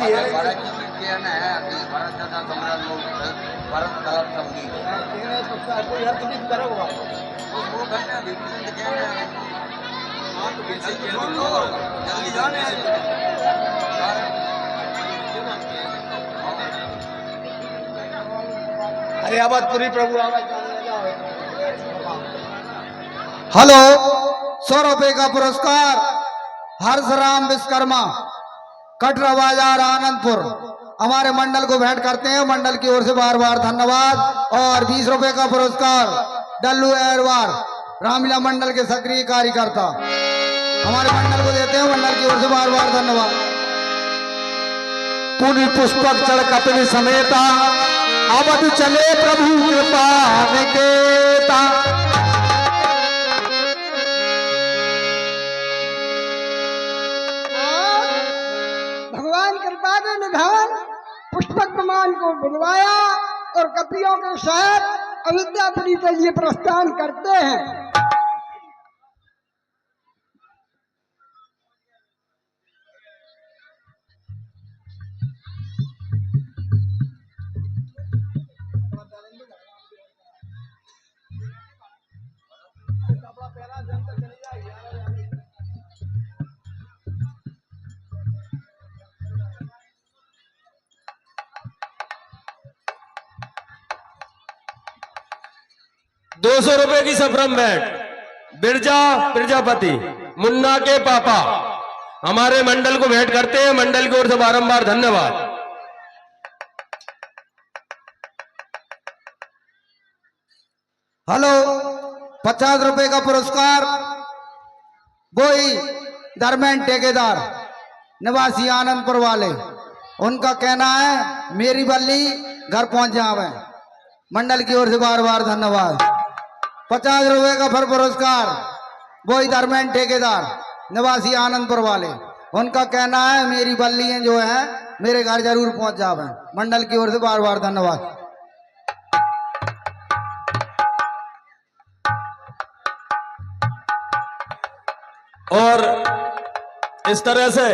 जी है भरत जी की ट्रेन है अभी भरत दादा सम्राट लोग भरत कलर संगीत कोई अर्थ नहीं करोगा वो कहते हैं विभिन्न कहने हाँ तो जल्दी जाने अरे आवाज पूरी प्रभु आवाज हेलो 100 रुपए का पुरस्कार हर्षराम विश्वकर्मा कटरा बाजार आनंदपुर हमारे मंडल को भेंट करते हैं। मंडल की ओर से बार बार धन्यवाद। और 20 रुपए का पुरस्कार डल्लू एरवार रामलीला मंडल के सक्रिय कार्यकर्ता हमारे मंडल को देते हैं। मंडल की ओर से बार बार धन्यवाद। पुनि पुष्पक चढ़ कपिल समेता अवध चले प्रभु कृपा निकेता। भगवान कृपा के निधान पुष्पक विमान को बुलवाया और कपियों के शहर अयोध्यापुरी के लिए प्रस्थान करते हैं। ₹200 की सफरम भेंट बिरजा प्रजापति मुन्ना के पापा हमारे मंडल को भेंट करते हैं। मंडल की ओर से बारंबार धन्यवाद। हेलो 50 रुपए का पुरस्कार बोई धर्मेंद्र ठेकेदार निवासी आनंदपुर वाले उनका कहना है मेरी बल्ली घर पहुंच जावे। मंडल की ओर से बार बार धन्यवाद। 50 रुपए का फिर पुरस्कार बोई धर्मेंद्र ठेकेदार निवासी आनंदपुर वाले उनका कहना है मेरी बल्ली जो है मेरे घर जरूर पहुंच जावे। मंडल की ओर से बार बार धन्यवाद। और इस तरह से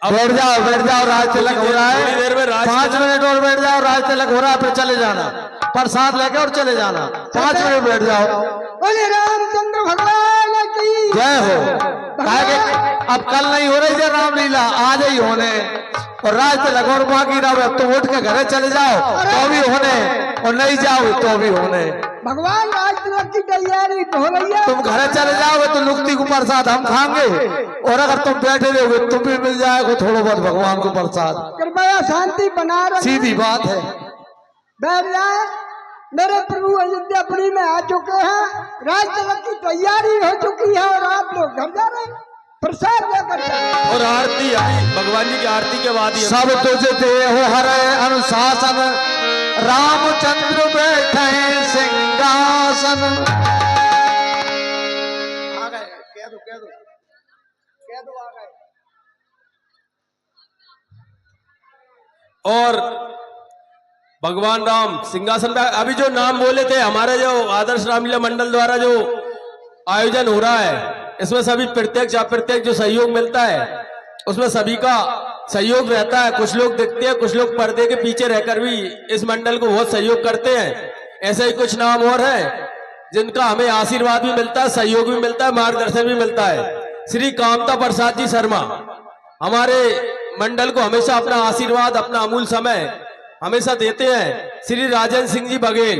अब बैठ जाओ राज तिलक हो रहा है। थोड़ी देर में 5 मिनट और बैठ जाओ। राज तिलक हो रहा है फिर चले जाना। प्रसाद लेके और चले जाना। 5 मिनट बैठ जाओ। बोले रामचंद्र भगवान की जय हो। कहा कि अब कल नहीं हो रही है रामलीला आज ही होने और राज तिलक और बाकी रहो। तुम उठ के घरे चले जाओ तो भी होने और नहीं जाओ तो भी होने। भगवान राज तिलक की तैयारी हो रही है। तुम घरे चले जाओगे तो लुक्ति को प्रसाद हम खाएंगे और अगर तुम बैठे रहोगे तुम भी मिल जाएगा थोड़ा बहुत भगवान को प्रसाद। कृपया शांति बना रहे। सीधी बात है। बैठ जाए। मेरे प्रभु अयोध्यापुरी में आ चुके हैं। राज तिलक की तैयारी हो चुकी है और आप लोग घर जा रहे हैं प्रसाद लेकर जाए। और आरती आई भगवान जी की आरती के बाद ही सब तुझ दे हो हरे अनुशासन रामचंद्र बैठे सिंहासन। आ गए कह दो आ गए। और भगवान राम सिंहासन पे अभी जो नाम बोले थे हमारे जो आदर्श रामलीला मंडल द्वारा जो आयोजन हो रहा है इसमें सभी प्रत्यक्ष अप्रत्यक्ष जो सहयोग मिलता है उसमें सभी का सहयोग रहता है। कुछ लोग दिखते हैं कुछ लोग पर्दे के पीछे रहकर भी इस मंडल को बहुत सहयोग करते हैं। ऐसे ही कुछ नाम और है जिनका हमें आशीर्वाद भी मिलता है सहयोग भी मिलता है मार्गदर्शन भी मिलता है। श्री कामता प्रसाद जी शर्मा हमारे मंडल को हमेशा अपना आशीर्वाद अपना अमूल्य समय हमेशा देते हैं। श्री राजन सिंह जी बघेल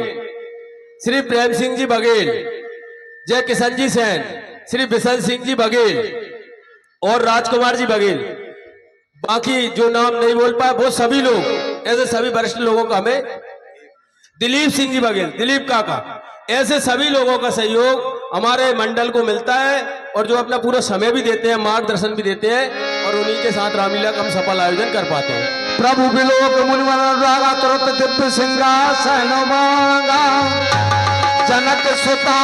श्री प्रेम सिंह जी बघेल जय किशन जी सैन श्री बिशन सिंह जी बघेल और राजकुमार जी बघेल। बाकी जो नाम नहीं बोल पाए वो सभी लोग ऐसे सभी वरिष्ठ लोगों का हमें दिलीप सिंह जी बघेल दिलीप काका ऐसे सभी लोगों का सहयोग हमारे मंडल को मिलता है और जो अपना पूरा समय भी देते हैं मार्गदर्शन भी देते हैं और उन्हीं के साथ रामलीला का हम सफल आयोजन कर पाते हैं। प्रभु बिलोक मुनिवर रागा तुरंत दिव्य सिंहासन मांगा जनक सुता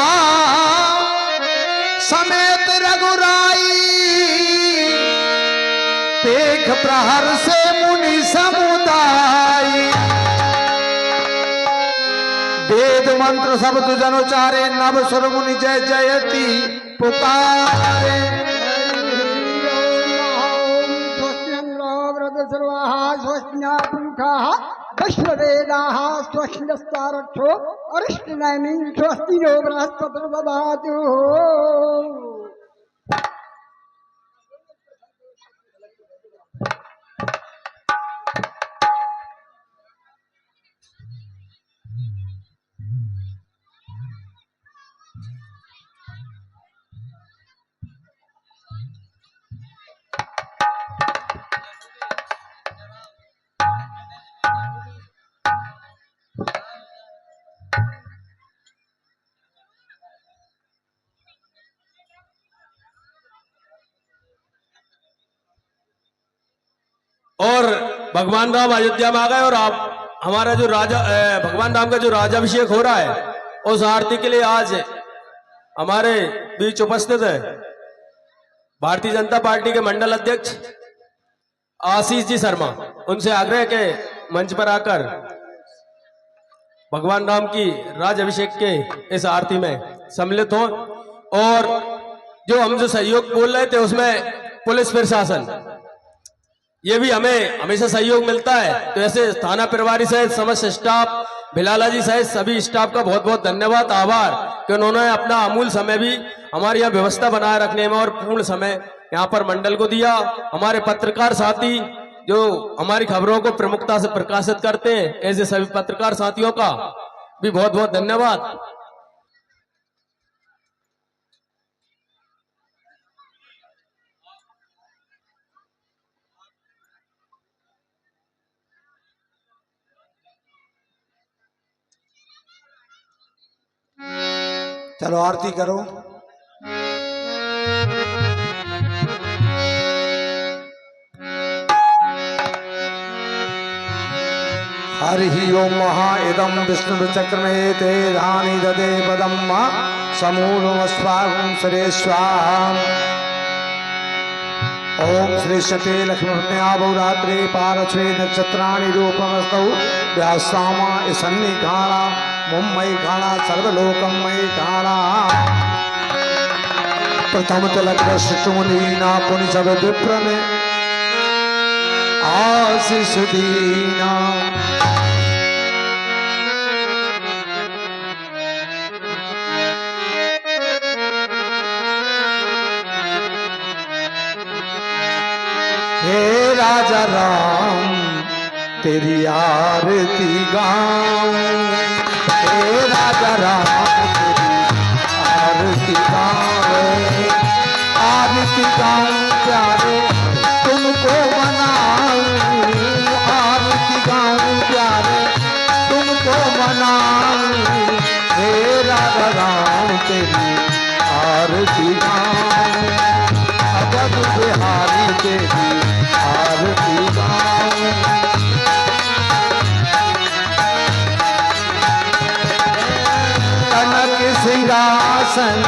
समेत रघुराई पेख प्रहर से मुनि समुदाय वेद मंत्र सब तुझन उचारे नव सुर मुनि जय जयति पुकारे। सर्वाः स्वस्तिना पुरुषाः विश्ववेदाः स्वस्तिनस्तारक्षो अरिष्टनेमिं स्वस्ति नो बृहस्पतिर्दधातु। और भगवान राम अयोध्या में आ गए और आप हमारा जो राजा भगवान राम का जो राजाभिषेक हो रहा है उस आरती के लिए आज हमारे बीच उपस्थित है भारतीय जनता पार्टी के मंडल अध्यक्ष आशीष जी शर्मा। उनसे आग्रह के मंच पर आकर भगवान राम की राज अभिषेक के इस आरती में सम्मिलित हो। और जो हम जो सहयोग बोल रहे थे उसमें पुलिस प्रशासन ये भी हमें हमेशा सहयोग मिलता है, तो ऐसे थाना प्रभारी सहित समस्त स्टाफ, भिलाला जी सहित सभी स्टाफ का बहुत बहुत धन्यवाद, आभार कि उन्होंने अपना अमूल्य समय भी हमारी यहाँ व्यवस्था बनाए रखने में और पूर्ण समय यहाँ पर मंडल को दिया। हमारे पत्रकार साथी जो हमारी खबरों को प्रमुखता से प्रकाशित करते हैं, ऐसे सभी पत्रकार साथियों का भी बहुत बहुत धन्यवाद। चलो आरती करो। हरि ओम महा इदम विष्णु चक्रमे ते धानी ददे पदम समूढ़ स्वागम सुरेश्वाम। ओम श्री शते लक्ष्मी बहुरात्रे पारश्वे नक्षत्राणि रूपमस्तौ व्यासामा इसन्नि घाणा मुम्मयि घाणा सर्वलोकमयि घाणा। प्रथम तिलक शिशुमुनीना पुनि सब विप्रन आशीष दीना। हे राजा राम तेरी आरती गाऊं, हे राजा राम तेरी आरती गाऊं, आरती गाऊं प्यारे तुमको मनाऊं, आरती गाऊं प्यारे तुमको मनाऊं। हे राजा राम तेरी आरती गाऊं, अवध बिहारी तेरी आरती गाऊं। कनक सिंहासन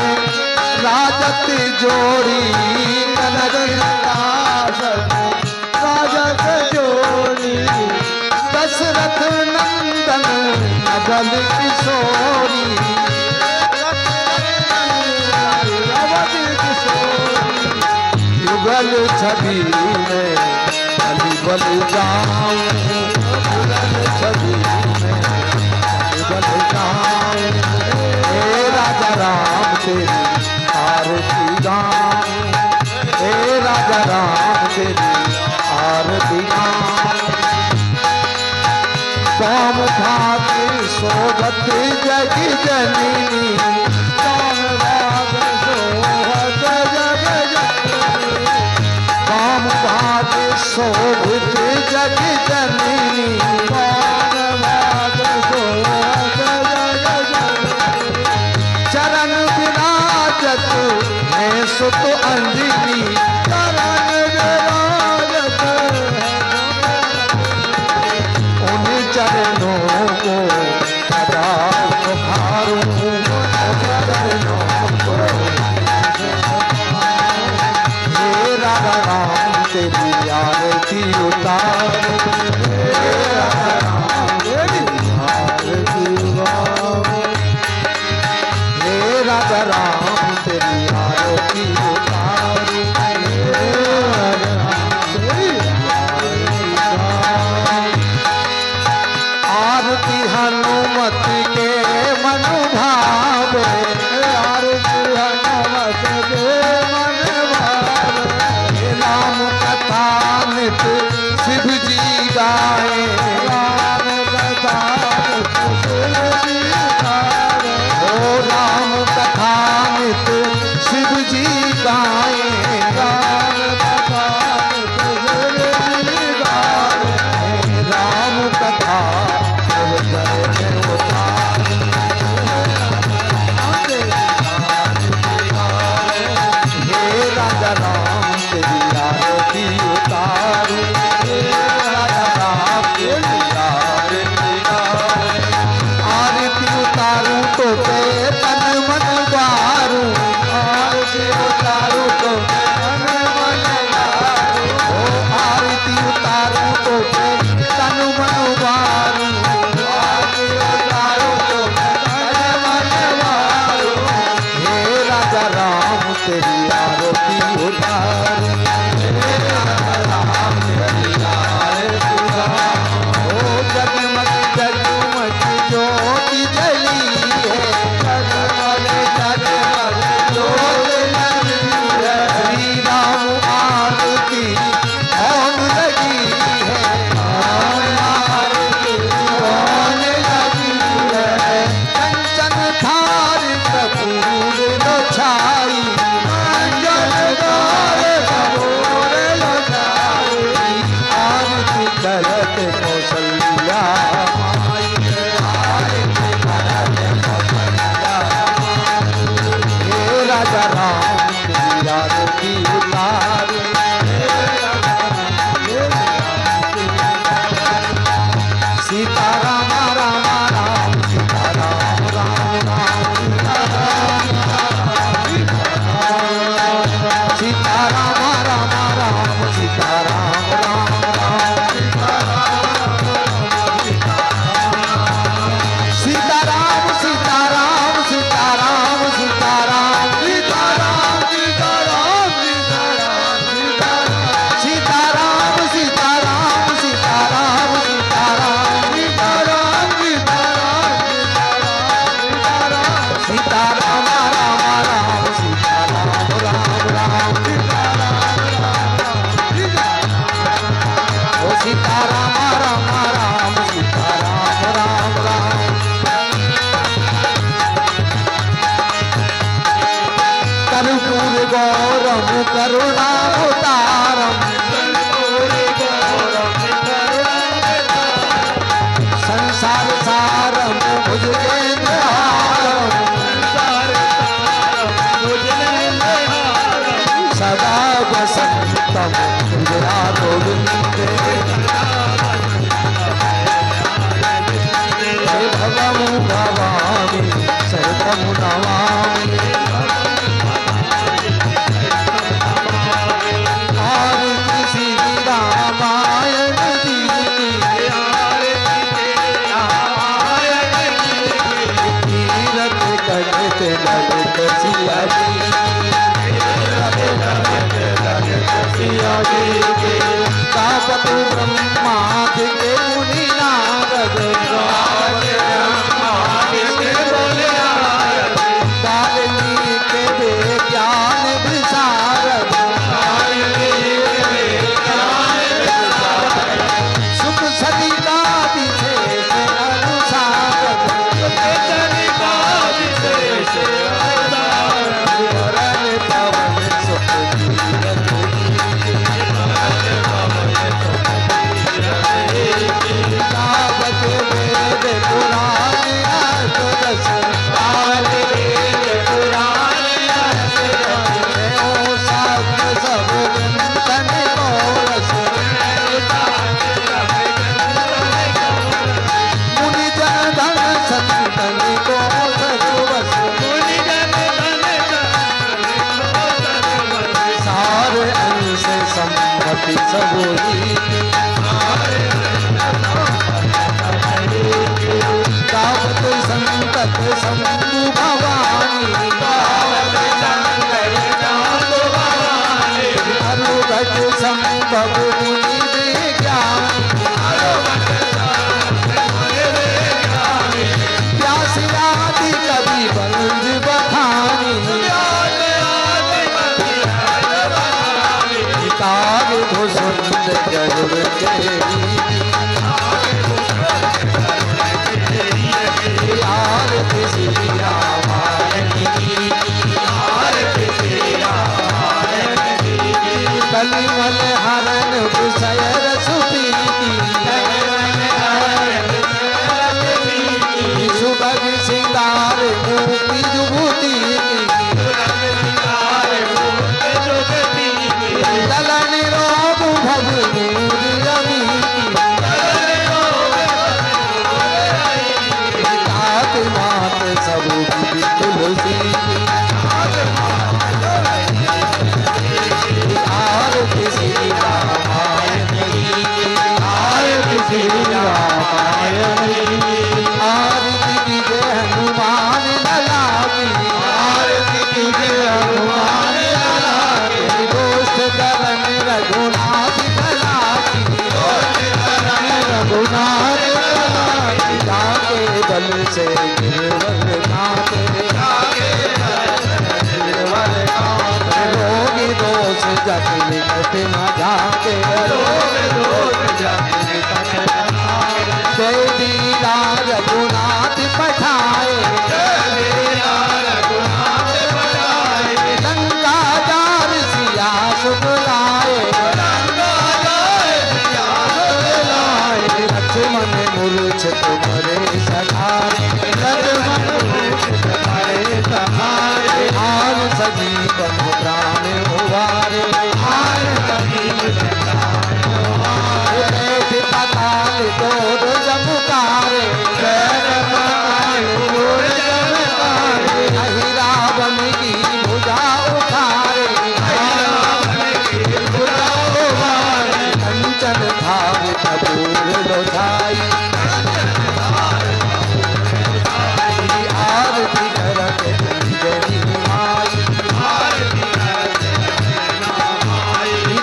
राजत जोड़ी, कनक सिंहासन राजत जोड़ी, दशरथ नंदन नगल किशोरी, अवध किशोरी। युगल छवि में बलि बलि जाऊं, युगल छवि में बलि जाऊं। हे राजा राम तेरी आरती गाऊं, हे राजा राम तेरी आरती गाऊं। काम भाग्य शोभत जग जननी, काम भाग्य शोभत जग जननी, काम भाग्य शोभित जग जननी, काम भाग्य शोभत जग जननी। चरण विराजत है सुत अंजनी, चरण विराजत उन चरणों को सदा पुकारूं, चरणों को। हे राजा राम तेरी आरती उतारूं, हे राजा राम तेरी आरती उतारूं, हे राजा राम तेरी आरती उतारूं, हे राजा राम तेरी आरती तो पे तन मन बारू, आरती उतारू तो तन मन बारू, ओ आरती उतारू तो पे तन मन बारू, आरती उतारू तो तन मन बारू। हे राजा राम तेरी आरती उतारू, हे राजा राम तेरी आरती उतारू। ओ जगमग जगमग ज्योति जली है, जगमग जगमग ज्योति जली है। श्री राम आरती होने लगी है, राम आरती होने लगी है। कंचन थार कपूर लो छाई, कंचन थार कपूर लो छाई। आरती करत कौशल्या माई, आरती करत कौशल्या माई। हे राजा राम तेरी आरती उतारू, हे राजा राम तेरी आरती उतारू। सीताराम राम राम सीताराम राम राम सीताराम राम राम सीताराम राम राम सीताराम सीताराम सीताराम सीताराम सीताराम सीताराम सीताराम सीताराम सीताराम सीताराम सीताराम सीताराम सीताराम राम राम सीताराम राम राम ओ सीताराम राम राम सीताराम राम राम। कर्पूर गौरम करुणावतारम, कर्पूर गौरम करुणावतारम। संसार सारम भुजगेन्द्रहारम, संसार सारम भुजगेन्द्रहारम। सदा वसंतम हृदया गोविंदे, हे भवमु भवामि सर्वमु नमामि। आरती श्री रामायण जी की, आरती रामायण जी की। तीरथ करत ललित सिया जी, तीरथ करत ललित सिया जी के। तापत ब्रह्मादि के मुनि नारद, ब्रह्मादि के मुनि नारद। वाल्मीकि के ज्ञान विशारद, सुख सरिता विशेष अनुसारद, वरण पवन सुख कीरत गावत वेद पुराण अष्टदश, गावत वेद पुराण अष्टदश। ओ शास्त्र सब तन को रस, मुनि जन धन संतन को सजवस, सारे अंश संपत्ति सबोरी। गावत संतत शंभु भवानी, अनुगत संभव मुनि विज्ञानी। व्यास आदि कवि वंश बखानी, काग भुसुंड गरुड़ तेरी। आरती श्री रामायण की, आरती श्री रामायण की। कलिमल हरण विषय रस प्रीति, सुभग सिंगार मूर्ति जुभूति की। ललन रोग भव मूर रवि की। मात सब तुलसी आरती श्री रामायण की आरती श्री रामायण की आरती कीजिए हनुमान लला की आरती कीजिए हनुमान लला की दोस्त दलन रघुनाथ लला की दोस्त दलन रघुनाथ लला की जाके बल से गिरवर नाथे जाके बल से गिरवर नाथे रोगी दोष जग निकट न जाके रोगी दोष जग निकट न जाके जय दीना रघुनाथ पठाए जय दीना रघुनाथ पठाए लंका जार सिया सुख लाए लंका जार सिया सुख लाए लक्ष्मण मूर्छित मरे सखारे लक्ष्मण मूर्छित मरे सखारे हार सजीवन प्राण उवारे हार सजीवन प्राण उवारे बैठ पताल दौड़ जमुकारे बैठ पताल दौड़ जमुकारे अहि रावण की भुजा उठारे अहि रावण की भुजा उठारे कंचन धार कपूर लोधाई आरती करत जनी माई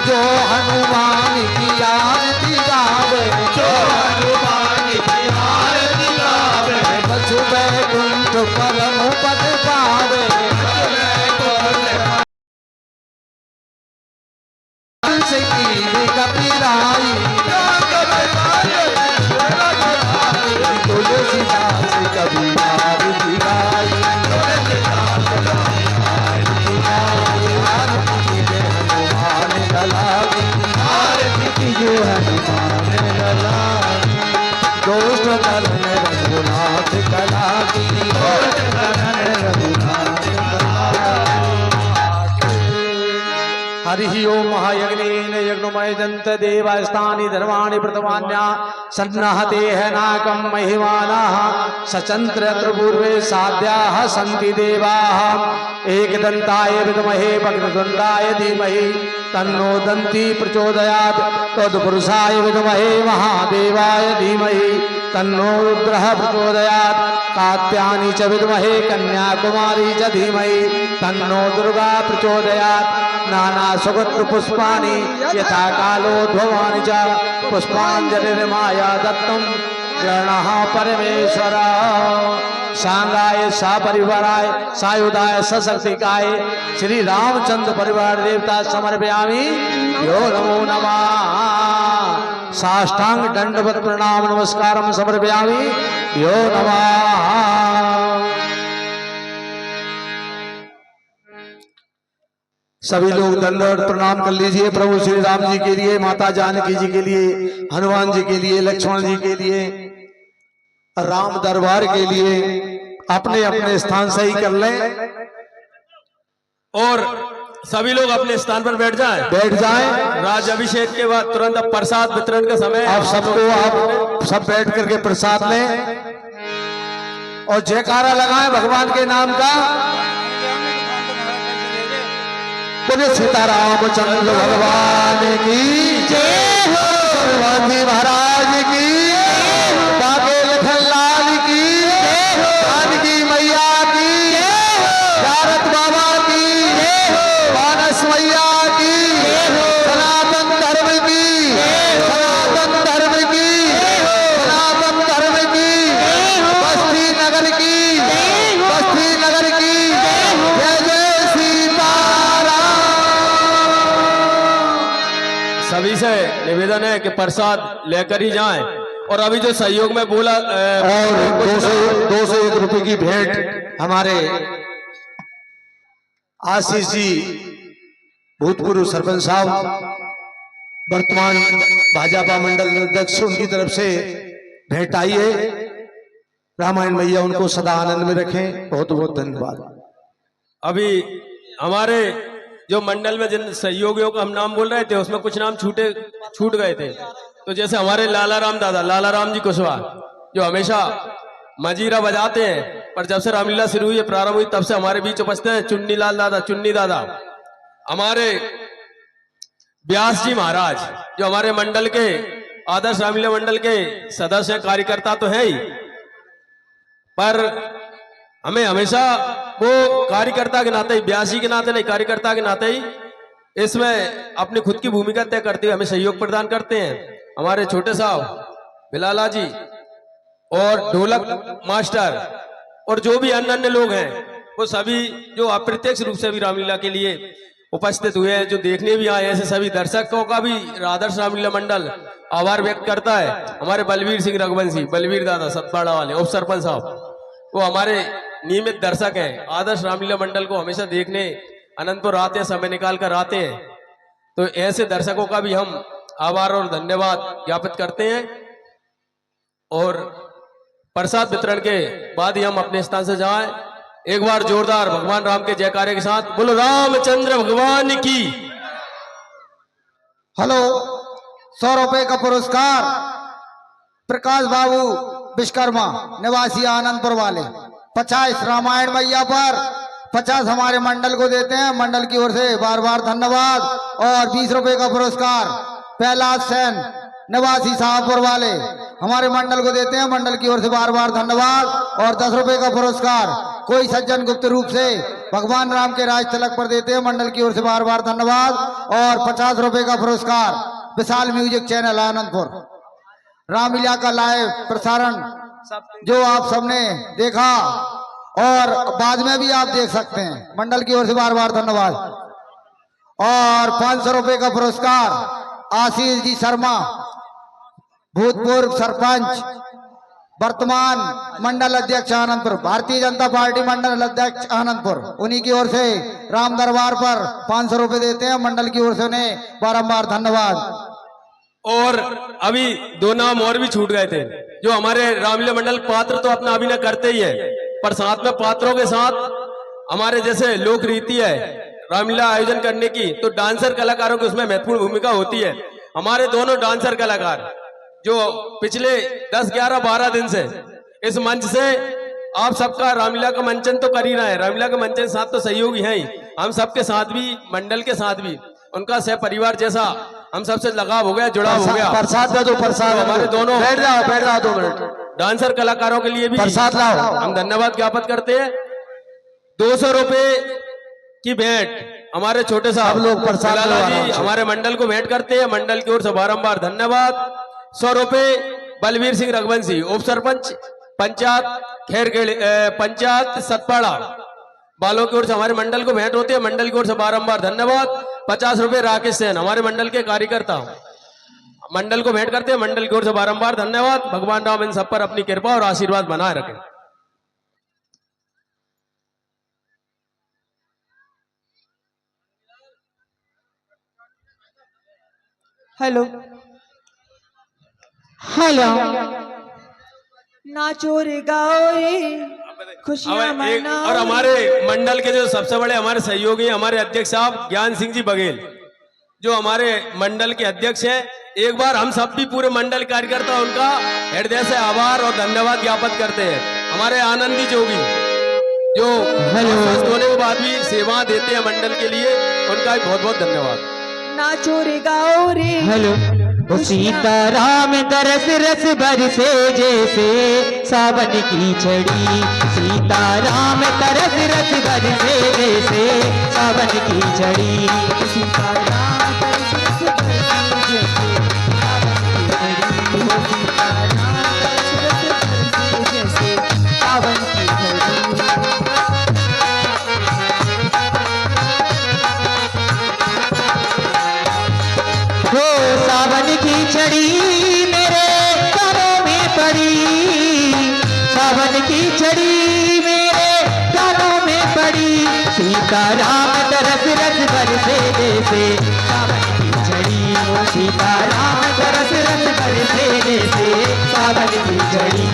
जो हनुमान की आरती गावे जो हनुमान की आरती गावे बसु बैकुंठ परम पद पावे से की कपिराई तुलसीदास कभी आरती गाई आरती कीजिए हनुमान लला की आरती कीजिए हनुमान लला दोस्त दलन रघुनाथ कला की दोस्त दलन रघुनाथ हरि ओम महायज्ञेन यज्ञमय दंत देवास्तानि धर्माणि प्रथमान्या सन्नाहते है नाकं महिमानाः सचंत्र पूर्वे साध्याः सन्ति देवाः एकदन्ताय विद्महे वक्रतुण्डाय धीमहि तन्नो दन्ती प्रचोदयात् तत्पुरुषाय विद्महे महादेवाय धीमहि तन्नो रुद्रः प्रचोदयात् कात्यायनी च विद्महे कन्याकुमारी च धीमहि तन्नो दुर्गा प्रचोदयात् नाना सुगंध पुष्पाणि यथा कालोद्भवानि च पुष्पांजलिर्माया दत्तं गणः परमेश्वर सांगाय सपरिवाराय सायुधाय सशक्तिकाय श्री रामचंद्र परिवार देवता समर्पयामि यो नमो नमः साष्टांग दंडवत प्रणाम नमस्कारम समर्पयामि यो नमः। सभी लोग दंडवत प्रणाम कर लीजिए प्रभु श्री राम जी के लिए, माता जानकी जी के लिए, हनुमान जी के लिए, लक्ष्मण जी के लिए, राम दरबार के लिए अपने अपने स्थान सही कर लें और सभी लोग अपने स्थान पर बैठ जाएं। राज अभिषेक के बाद तुरंत अब प्रसाद वितरण का समय है। आप सबको आप सब बैठ करके प्रसाद लें और जयकारा लगाएं भगवान के नाम का। बोले सीतारामचंद्र भगवान की जय हो, हनुमान जी महाराज की जय हो, बागे लखनलाल की जय हो, जानकी मैया की जय हो, भारत बाबा की जय हो, मानस मैया की जय हो, सनातन धर्म की जय हो, सनातन धर्म की जय हो, सनातन धर्म की जय हो, बस्ती नगर की जय हो, बस्ती नगर की जय हो, जय जय सीताराम। सभी से निवेदन है कि प्रसाद लेकर ही जाएं और अभी जो सहयोग में बोला और 201 रुपए की भेंट हमारे आशीष जी भूतपूर्व सरपंच साहब, वर्तमान भाजपा मंडल अध्यक्ष, उनकी तरफ से भेंट आई है। रामायण मैया उनको सदा आनंद में रखें। बहुत बहुत धन्यवाद। अभी हमारे जो मंडल में जिन सहयोगियों का हम नाम बोल रहे थे उसमें कुछ नाम छूट गए थे। तो जैसे हमारे लाला राम दादा, लाला राम जी कुशवाहा, जो हमेशा मजीरा बजाते हैं। पर जब से रामलीला शुरू हुई, प्रारंभ हुई, तब से हमारे बीच उपस्थित है चुन्नी लाल दादा, चुन्नी दादा, हमारे व्यास जी महाराज, जो हमारे मंडल के आदर्श रामलीला मंडल के सदस्य कार्यकर्ता तो है ही, पर हमें हमेशा वो कार्यकर्ता के नाते ही, व्यासी के नाते नहीं, कार्यकर्ता के नाते ही इसमें अपनी खुद की भूमिका तय करते हुए हमें सहयोग प्रदान करते हैं। हमारे छोटे साहब बिलाला जी और ढोलक मास्टर और जो भी अन्य अन्य लोग हैं, वो सभी जो अप्रत्यक्ष रूप से भी रामलीला के लिए उपस्थित हुए हैं, जो देखने भी आए, ऐसे सभी दर्शकों का भी आदर्श रामलीला मंडल आभार व्यक्त करता है। हमारे बलवीर सिंह रघुवंशी, बलवीर दादा सतपाड़ा वाले उप सरपंच साहब, वो हमारे नियमित दर्शक हैं, आदर्श रामलीला मंडल को हमेशा देखने अनंतपुर आते हैं, समय निकाल कर आते हैं। तो ऐसे दर्शकों का भी हम आभार और धन्यवाद ज्ञापित करते हैं। और प्रसाद वितरण के बाद ही हम अपने स्थान से जाएं। एक बार जोरदार भगवान राम के जयकारे के साथ बोलो रामचंद्र भगवान की। हेलो, 100 रुपए का पुरस्कार प्रकाश बाबू विश्वकर्मा निवासी आनंदपुर वाले, 50 रामायण मैया पर 50 हमारे मंडल को देते हैं, मंडल की ओर से बार बार धन्यवाद। और 20 रुपए का पुरस्कार पहलाद सेन निवासी शाहपुर वाले हमारे मंडल को देते हैं, मंडल की ओर से बार बार धन्यवाद। और 10 रुपए का पुरस्कार कोई सज्जन गुप्त रूप से भगवान राम के राज तिलक पर देते हैं, मंडल की ओर से बार बार धन्यवाद। और 50 रुपए का पुरस्कार विशाल म्यूजिक चैनल आनंदपुर, रामलीला का लाइव प्रसारण जो आप सबने देखा और बाद में भी आप देख सकते हैं, मंडल की ओर से बार बार धन्यवाद। और 500 रुपए का पुरस्कार आशीष जी शर्मा, भूतपूर्व सरपंच, वर्तमान मंडल अध्यक्ष आनंदपुर, भारतीय जनता पार्टी मंडल अध्यक्ष आनंदपुर, उन्हीं की ओर से राम दरबार पर 500 रुपए देते हैं, मंडल की ओर से उन्हें बारंबार धन्यवाद। और अभी 2 नाम और भी छूट गए थे, जो हमारे रामलीला मंडल पात्र तो अपना अभिनय करते ही है, पर साथ में पात्रों के साथ हमारे जैसे लोक रीति है रामलीला आयोजन करने की, तो डांसर कलाकारों की उसमें महत्वपूर्ण भूमिका होती है। हमारे दोनों डांसर कलाकार जो पिछले 10, 11, 12 दिन से इस मंच से आप सबका रामलीला का मंचन तो कर ही रहे हैं, रामलीला के मंचन साथ तो सहयोगी हैं ही, हम सबके साथ भी, मंडल के साथ भी उनका सह परिवार जैसा हम सबसे लगाव हो गया, जुड़ाव हो गया। प्रसाद दे दो, प्रसाद हमारे दोनों बैठ जाओ 2 मिनट, डांसर कलाकारों के लिए भी प्रसाद लाओ। हम धन्यवाद ज्ञापित करते हैं। 200 रुपए की भेंट हमारे छोटे साहब लोग प्रसाद बिलाला लो जी आराम से। हमारे मंडल को भेंट करते हैं, मंडल की ओर से बारंबार धन्यवाद। 100 रुपए बलवीर सिंह रघुवंशी उप सरपंच पंचायत सतपाड़ा बालों की ओर से हमारे मंडल को भेंट होती है, मंडल की ओर से बारंबार धन्यवाद। 50 रुपए राकेश सेन हमारे मंडल के कार्यकर्ता मंडल को भेंट करते हैं, मंडल की ओर से बारंबार धन्यवाद। भगवान राम इन सब पर अपनी कृपा और आशीर्वाद बनाए रखें। हेलो हेलो, नाचो रे गाओ रे खुशियां और मनाओ। हमारे मंडल के जो सबसे बड़े हमारे सहयोगी हमारे अध्यक्ष साहब ज्ञान सिंह जी बघेल, जो हमारे मंडल के अध्यक्ष हैं, एक बार हम सब भी पूरे मंडल कार्यकर्ता उनका हृदय से आभार और धन्यवाद ज्ञापित करते हैं। हमारे आनंदी जोगी जो स्वस्थ होने के बाद भी सेवा देते हैं मंडल के लिए, उनका भी बहुत बहुत धन्यवाद। नाचो रे गाओ रे हेलो, ओ सीता राम तरस रस बरसे जैसे सावन की छड़ी, सीता राम तरस रस बरसे जैसे सावन की छड़ी, सीता राम तरस रस बरसे जैसे सावन की छड़ी, सीता राम तरस रस बरसे जैसे सावन की छड़ी। हो सावन की छड़ी मेरे कानों में पड़ी, सावन की छड़ी मेरे कानों में पड़ी, सीता राम तरस रस बरसे जैसे सावन की छड़ी, सीता राम तरस रस बरसे जैसे सावन की छड़ी।